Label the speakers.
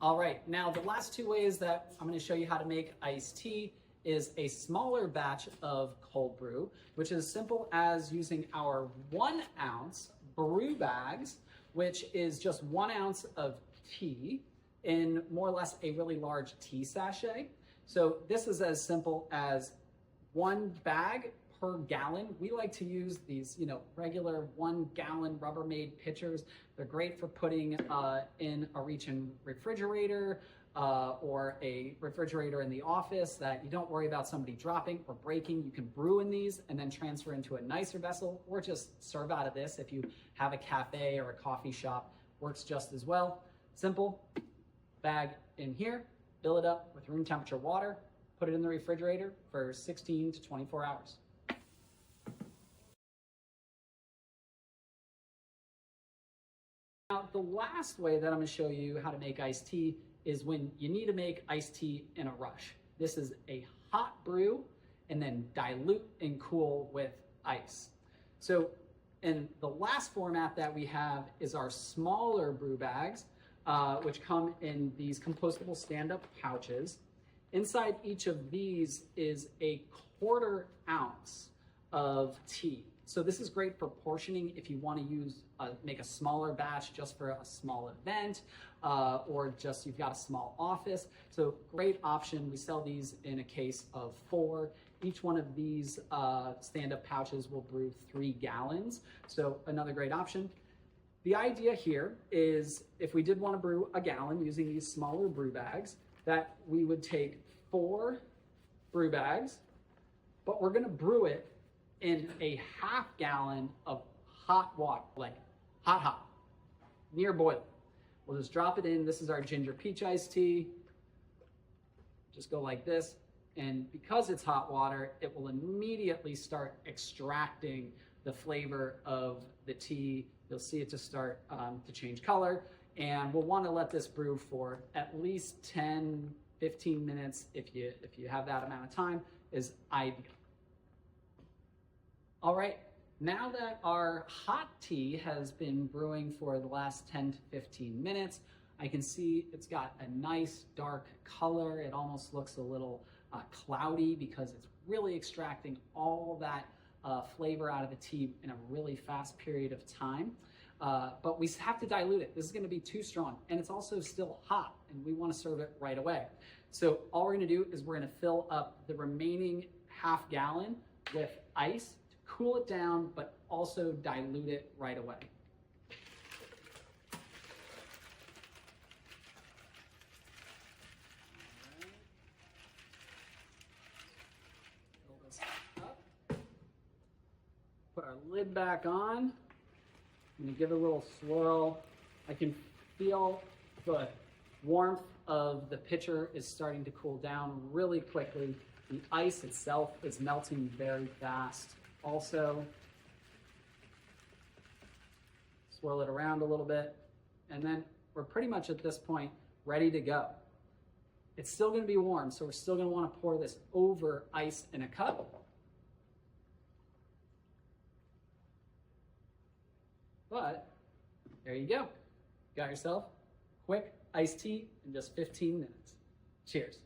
Speaker 1: All right, now the last two ways that I'm going to show you how to make iced tea is a smaller batch of cold brew, which is simple as using our 1 ounce brew bags, which is just 1 ounce of tea in more or less a really large tea sachet. So this is as simple as 1 bag per gallon. We like to use these, regular 1 gallon Rubbermaid pitchers. They're great for putting in a reach-in refrigerator or a refrigerator in the office that you don't worry about somebody dropping or breaking. You can brew in these and then transfer into a nicer vessel, or just serve out of this if you have a cafe or a coffee shop. Works just as well. Simple. Bag in here, fill it up with room temperature water, put it in the refrigerator for 16 to 24 hours. Now, the last way that I'm going to show you how to make iced tea is when you need to make iced tea in a rush. This is a hot brew and then dilute and cool with ice. So, and the last format that we have is our smaller brew bags, which come in these compostable stand-up pouches. Inside each of these is a 1/4 ounce of tea. So this is great for portioning if you want to make a smaller batch just for a small event, or just you've got a small office. So great option. We sell these in a case of 4. Each one of these stand-up pouches will brew 3 gallons. So another great option. The idea here is if we did want to brew a gallon using these smaller brew bags, that we would take 4 brew bags, but we're going to brew it in a 1/2 gallon of hot water, like hot, near boiling. We'll just drop it in. This is our ginger peach iced tea. Just go like this. And because it's hot water, it will immediately start extracting the flavor of the tea. You'll see it just start to change color. And we'll want to let this brew for at least 10, 15 minutes if you have that amount of time is ideal. All right, now that our hot tea has been brewing for the last 10 to 15 minutes, I can see it's got a nice dark color. It almost looks a little cloudy because it's really extracting all that flavor out of the tea in a really fast period of time. But we have to dilute it. This is going to be too strong, and it's also still hot, and we want to serve it right away. So all we're going to do is we're going to fill up the remaining 1/2 gallon with ice, cool it down, but also dilute it right away. Fill this up. Put our lid back on. I'm gonna give it a little swirl. I can feel the warmth of the pitcher is starting to cool down really quickly. The ice itself is melting very fast. Also, swirl it around a little bit, and then we're pretty much at this point ready to go. It's still going to be warm, so we're still going to want to pour this over ice in a cup. But there you go. Got yourself quick iced tea in just 15 minutes. Cheers.